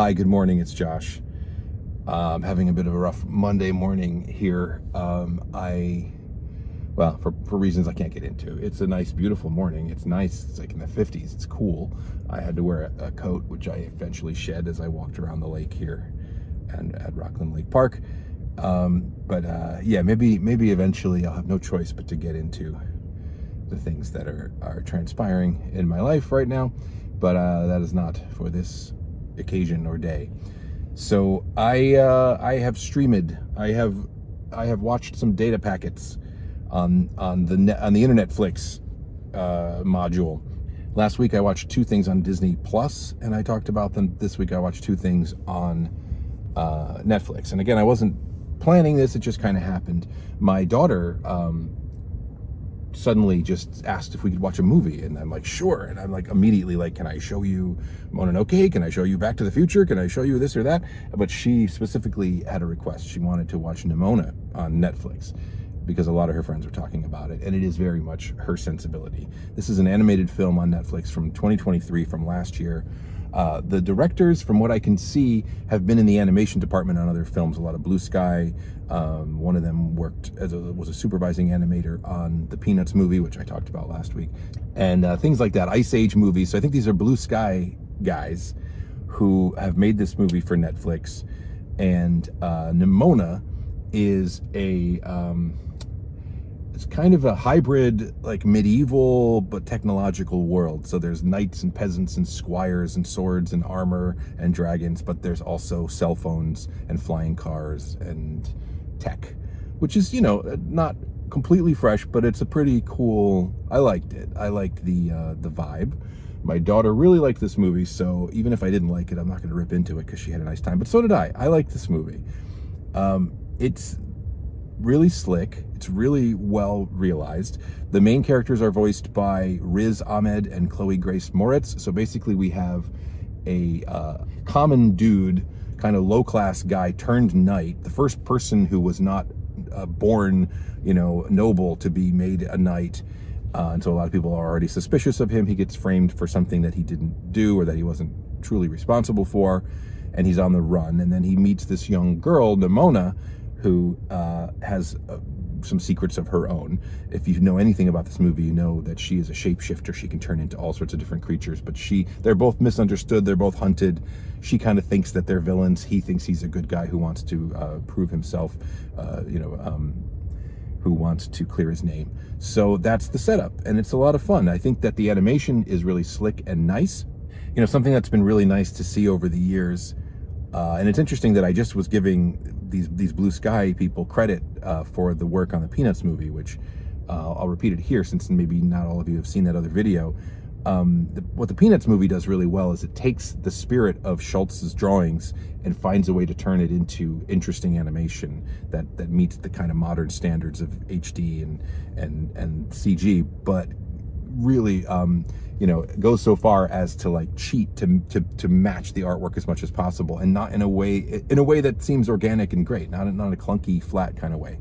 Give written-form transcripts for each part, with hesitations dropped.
Hi, good morning. It's Josh. I'm having a bit of a rough Monday morning here. For reasons I can't get into. It's a nice, beautiful morning. It's nice. It's like in the 50s. It's cool. I had to wear a coat, which I eventually shed as I walked around the lake here and at Rockland Lake Park. Maybe eventually I'll have no choice but to get into the things that are transpiring in my life right now. But that is not for this occasion or day. So I have streamed. I have watched some data packets on the Internetflix module. Last week I watched 2 things on Disney Plus, and I talked about them. This week I watched 2 things on Netflix. And again, I wasn't planning this; it just kind of happened. My daughter suddenly just asked if we could watch a movie, and I'm like, sure. And I'm like immediately like, can I show you Mononoke? Can I show you Back to the Future? Can I show you this or that? But she specifically had a request. She wanted to watch Nimona on Netflix because a lot of her friends were talking about it, and it is very much her sensibility. This is an animated film on Netflix from 2023, from last year. The directors, from what I can see, have been in the animation department on other films, a lot of Blue Sky. One of them was a supervising animator on the Peanuts movie, which I talked about last week, and things like that, Ice Age movies. So I think these are Blue Sky guys who have made this movie for Netflix. And Nimona is it's kind of a hybrid, like medieval but technological world. So there's knights and peasants and squires and swords and armor and dragons, but there's also cell phones and flying cars and tech, which is, not completely fresh, but it's a pretty cool. I liked it. I liked the vibe. My daughter really liked this movie, so even if I didn't like it, I'm not going to rip into it because she had a nice time. But so did I. I liked this movie. It's really slick. It's really well realized. The main characters are voiced by Riz Ahmed and Chloe Grace Moritz. So basically we have a common dude, kind of low-class guy turned knight, the first person who was not born, noble to be made a knight. And so a lot of people are already suspicious of him. He gets framed for something that he didn't do or that he wasn't truly responsible for, and he's on the run. And then he meets this young girl, Nimona, who has some secrets of her own. If you know anything about this movie, you know that she is a shapeshifter. She can turn into all sorts of different creatures, but they're both misunderstood. They're both hunted. She kind of thinks that they're villains. He thinks he's a good guy who wants to prove himself, who wants to clear his name. So that's the setup, and it's a lot of fun. I think that the animation is really slick and nice. Something that's been really nice to see over the years. And it's interesting that I just was giving these Blue Sky people credit for the work on the Peanuts movie, which I'll repeat it here since maybe not all of you have seen that other video. What the Peanuts movie does really well is it takes the spirit of Schultz's drawings and finds a way to turn it into interesting animation that meets the kind of modern standards of HD and CG, but really goes so far as to like cheat to match the artwork as much as possible, and not in a way that seems organic and great, not a clunky flat kind of way.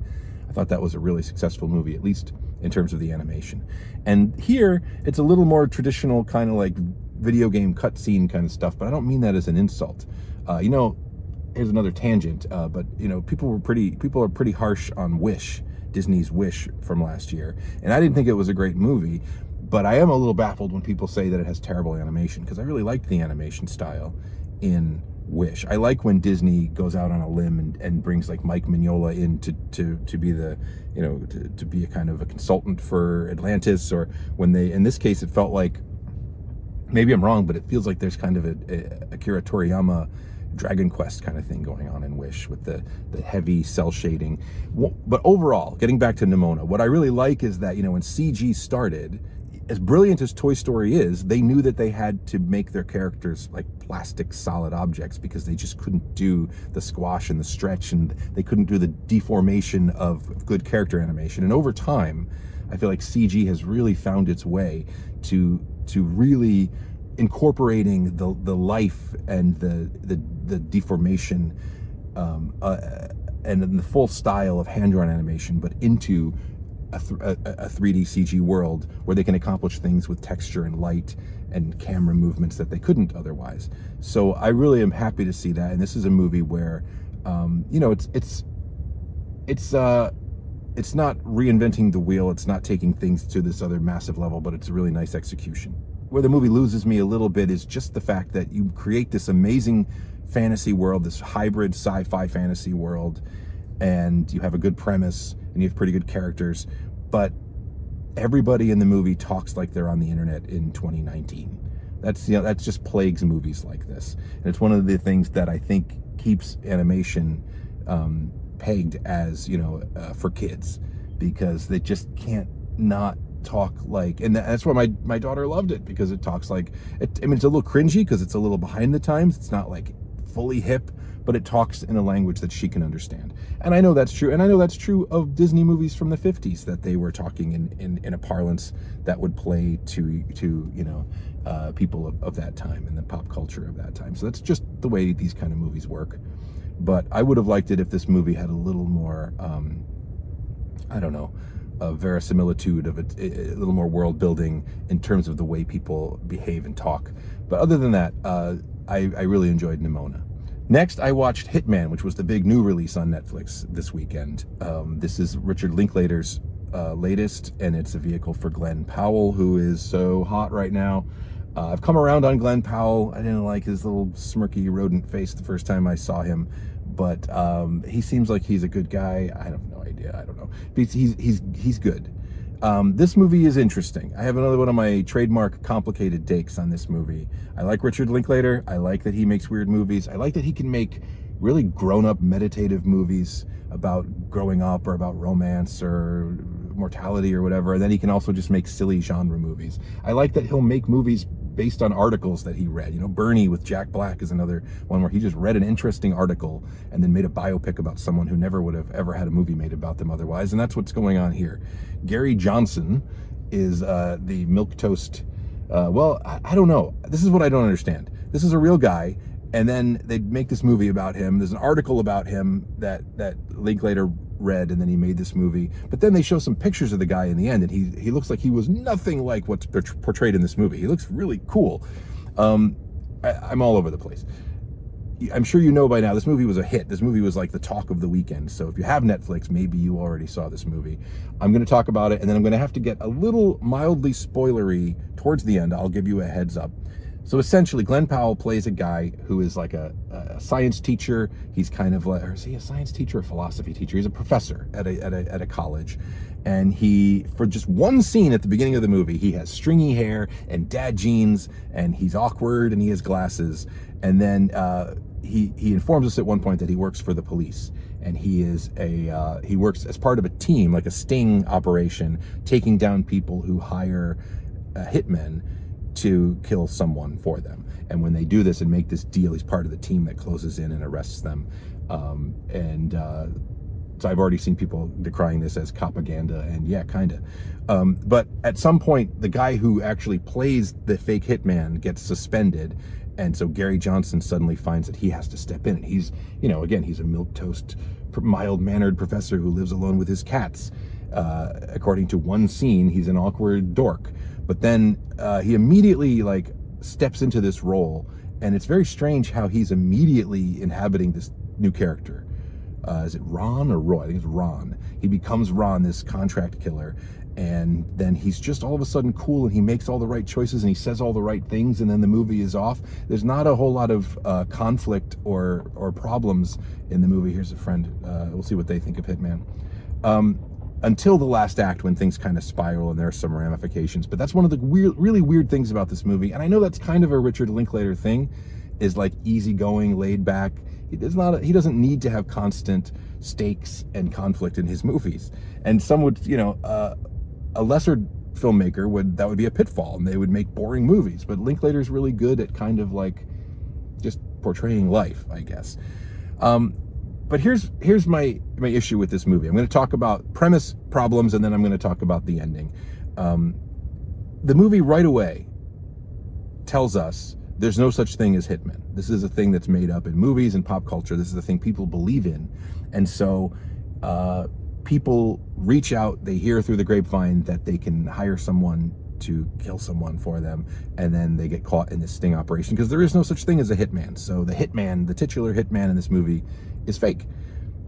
I thought that was a really successful movie, at least in terms of the animation. And here it's a little more traditional, kind of like video game cutscene kind of stuff, but I don't mean that as an insult. Here's another tangent, but people are pretty harsh on Wish, Disney's Wish from last year, and I didn't think it was a great movie. But I am a little baffled when people say that it has terrible animation, because I really liked the animation style in Wish. I like when Disney goes out on a limb and brings like Mike Mignola in to be the, to be a kind of a consultant for Atlantis, or when in this case, it felt like, maybe I'm wrong, but it feels like there's kind of a Akira Toriyama Dragon Quest kind of thing going on in Wish with the heavy cell shading. But overall, getting back to Nimona, what I really like is that, when CG started, as brilliant as Toy Story is, they knew that they had to make their characters like plastic solid objects, because they just couldn't do the squash and the stretch, and they couldn't do the deformation of good character animation. And over time, I feel like CG has really found its way to really incorporating the life and the deformation and the full style of hand-drawn animation, but into a 3D CG world where they can accomplish things with texture and light and camera movements that they couldn't otherwise. So I really am happy to see that. And this is a movie where, you know, it's not reinventing the wheel. It's not taking things to this other massive level, but it's a really nice execution. Where the movie loses me a little bit is just the fact that you create this amazing fantasy world, this hybrid sci-fi fantasy world, and you have a good premise and you have pretty good characters, but everybody in the movie talks like they're on the internet in 2019. That's, you know, that just plagues movies like this. And it's one of the things that I think keeps animation pegged as, you know, for kids, because they just can't not talk like, and that's why my daughter loved it, because it talks like it. I mean, it's a little cringy because it's a little behind the times. It's not like fully hip, but it talks in a language that she can understand. And I know that's true. And I know that's true of Disney movies from the 50s, that they were talking in a parlance that would play to you know, people of that time and the pop culture of that time. So that's just the way these kind of movies work. But I would have liked it if this movie had a little more, I don't know, a verisimilitude of it, a little more world building in terms of the way people behave and talk. But other than that, I really enjoyed Nimona. Next, I watched Hitman, which was the big new release on Netflix this weekend. This is Richard Linklater's latest, and it's a vehicle for Glenn Powell, who is so hot right now. I've come around on Glenn Powell. I didn't like his little smirky rodent face the first time I saw him, but he seems like he's a good guy. I have no idea. I don't know. He's good. This movie is interesting. I have another one of my trademark complicated takes on this movie. I like Richard Linklater. I like that he makes weird movies. I like that he can make really grown-up meditative movies about growing up or about romance or mortality or whatever. And then he can also just make silly genre movies. I like that he'll make movies based on articles that he read. You know, Bernie with Jack Black is another one where he just read an interesting article and then made a biopic about someone who never would have ever had a movie made about them otherwise. And that's what's going on here. Gary Johnson is the milquetoast. Well, I don't know. This is what I don't understand. This is a real guy, and then they make this movie about him. There's an article about him that Linklater read, and then he made this movie. But then they show some pictures of the guy in the end, and he looks like he was nothing like what's portrayed in this movie. He looks really cool. I'm all over the place. I'm sure you know by now, this movie was a hit. This movie was like the talk of the weekend. So if you have Netflix, maybe you already saw this movie. I'm going to talk about it, and then I'm going to have to get a little mildly spoilery towards the end. I'll give you a heads up. So essentially, Glenn Powell plays a guy who is like a science teacher. He's kind of like, or is he a science teacher or a philosophy teacher? He's a professor at a college. And he, for just one scene at the beginning of the movie, he has stringy hair and dad jeans, and he's awkward, and he has glasses. And then he informs us at one point that he works for the police, and he works as part of a team, like a sting operation, taking down people who hire hitmen to kill someone for them. And when they do this and make this deal, he's part of the team that closes in and arrests them. So I've already seen people decrying this as propaganda, and yeah, kind of. But at some point, the guy who actually plays the fake hitman gets suspended, and so Gary Johnson suddenly finds that he has to step in. And he's, you know, again, he's a milquetoast, mild-mannered professor who lives alone with his cats. According to one scene, he's an awkward dork. But then he immediately like steps into this role, and it's very strange how he's immediately inhabiting this new character. Is it Ron or Roy? I think it's Ron. He becomes Ron, this contract killer, and then he's just all of a sudden cool, and he makes all the right choices, and he says all the right things, and then the movie is off. There's not a whole lot of conflict or problems in the movie. Here's a friend. We'll see what they think of Hitman. Until the last act, when things kind of spiral and there are some ramifications. But that's one of the really weird things about this movie, and I know that's kind of a Richard Linklater thing, is like easygoing, laid back. He doesn't need to have constant stakes and conflict in his movies. And some would, you know, a lesser filmmaker that would be a pitfall, and they would make boring movies. But Linklater's really good at kind of like just portraying life, I guess. But here's my issue with this movie. I'm going to talk about premise, problems, and then I'm going to talk about the ending. The movie right away tells us there's no such thing as hitmen. This is a thing that's made up in movies and pop culture. This is a thing people believe in. And so people reach out, they hear through the grapevine that they can hire someone to kill someone for them, and then they get caught in this sting operation because there is no such thing as a hitman. So the hitman, the titular hitman in this movie, is fake.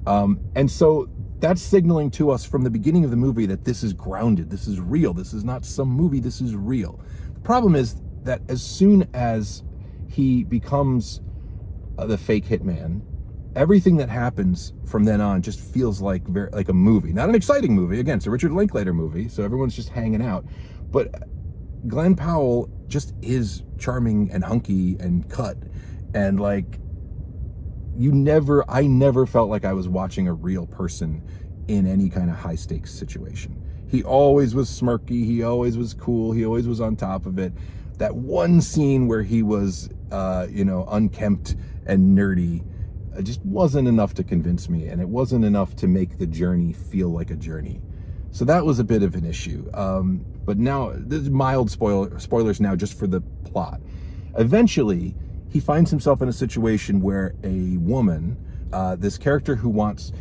And so that's signaling to us from the beginning of the movie that this is grounded, this is real, this is not some movie, this is real. The problem is that as soon as he becomes the fake hitman, everything that happens from then on just feels like like a movie. Not an exciting movie. Again, it's a Richard Linklater movie, so everyone's just hanging out. But Glenn Powell just is charming and hunky and cut. And like, I never felt like I was watching a real person in any kind of high stakes situation. He always was smirky. He always was cool. He always was on top of it. That one scene where he was, unkempt and nerdy, it just wasn't enough to convince me, and it wasn't enough to make the journey feel like a journey. So that was a bit of an issue. But now, there's mild spoilers now just for the plot. Eventually, he finds himself in a situation where a woman, this character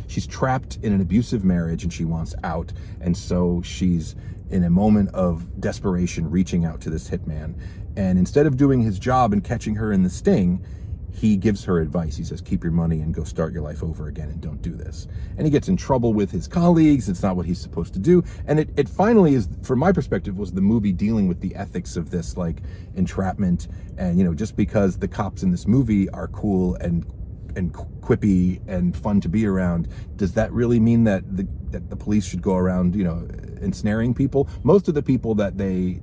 she's trapped in an abusive marriage and she wants out. And so she's in a moment of desperation reaching out to this hitman. And instead of doing his job and catching her in the sting, he gives her advice. He says, keep your money and go start your life over again and don't do this. And he gets in trouble with his colleagues. It's not what he's supposed to do. And it finally is, from my perspective, was the movie dealing with the ethics of this, like, entrapment. And, just because the cops in this movie are cool and quippy and fun to be around, does that really mean that the police should go around, ensnaring people? Most of the people that they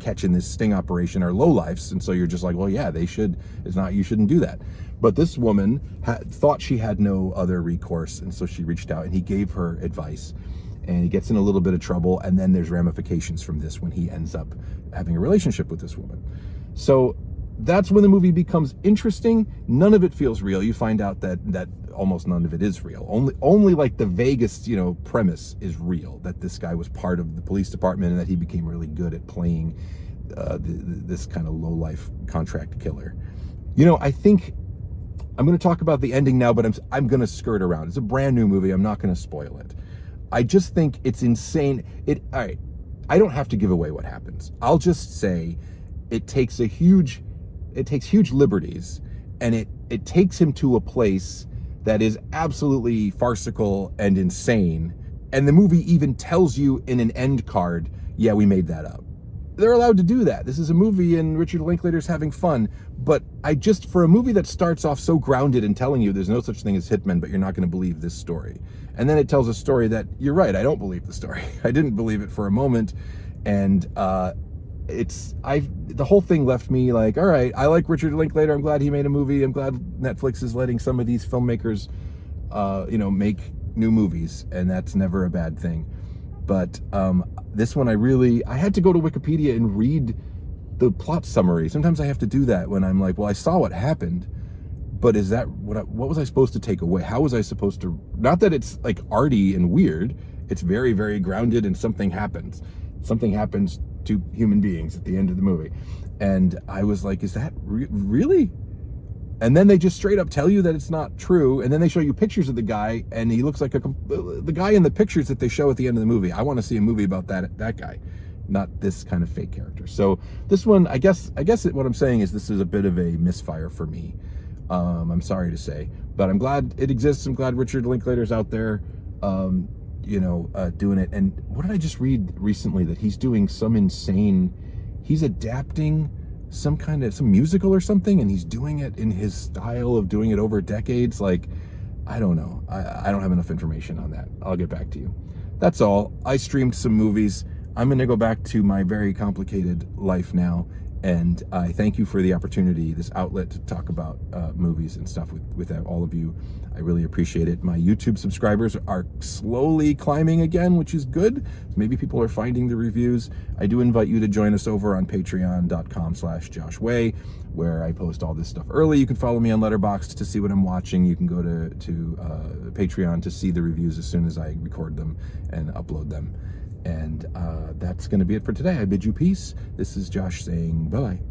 catch in this sting operation are lowlifes, and so you're just like, well, yeah, they should. You shouldn't do that. But this woman thought she had no other recourse, and so she reached out, and he gave her advice, and he gets in a little bit of trouble, and then there's ramifications from this when he ends up having a relationship with this woman. So that's when the movie becomes interesting. None of it feels real. You find out that almost none of it is real. Only like the vaguest, premise is real, that this guy was part of the police department and that he became really good at playing this kind of low-life contract killer. I think I'm going to talk about the ending now, but I'm going to skirt around. It's a brand new movie. I'm not going to spoil it. I just think it's insane. All right, I don't have to give away what happens. I'll just say it takes huge liberties, and it takes him to a place that is absolutely farcical and insane. And the movie even tells you in an end card, yeah, we made that up. They're allowed to do that. This is a movie and Richard Linklater's having fun. But for a movie that starts off so grounded and telling you there's no such thing as hitmen, but you're not going to believe this story. And then it tells a story that, you're right, I don't believe the story. I didn't believe it for a moment. And the whole thing left me like, all right, I like Richard Linklater. I'm glad he made a movie. I'm glad Netflix is letting some of these filmmakers, make new movies, and that's never a bad thing. But this one, I had to go to Wikipedia and read the plot summary. Sometimes I have to do that when I'm like, well, I saw what happened, but is that what was I supposed to take away? How was I supposed to? Not that it's like arty and weird. It's very, very grounded, and something happens. Something happens to human beings at the end of the movie. And I was like, is that really? And then they just straight up tell you that it's not true. And then they show you pictures of the guy, and he looks like the guy in the pictures that they show at the end of the movie. I want to see a movie about that guy, not this kind of fake character. So this one, I guess what I'm saying is this is a bit of a misfire for me. I'm sorry to say, but I'm glad it exists. I'm glad Richard Linklater's out there, doing it. And what did I just read recently? That he's doing he's adapting some musical or something, and he's doing it in his style of doing it over decades. Like, I don't know. I don't have enough information on that. I'll get back to you. That's all. I streamed some movies. I'm going to go back to my very complicated life now. And I thank you for the opportunity, this outlet to talk about movies and stuff with all of you. I really appreciate it. My YouTube subscribers are slowly climbing again, which is good. Maybe people are finding the reviews. I do invite you to join us over on patreon.com/JoshWay, where I post all this stuff early. You can follow me on Letterboxd to see what I'm watching. You can go to Patreon to see the reviews as soon as I record them and upload them. And that's going to be it for today. I bid you peace. This is Josh saying bye-bye.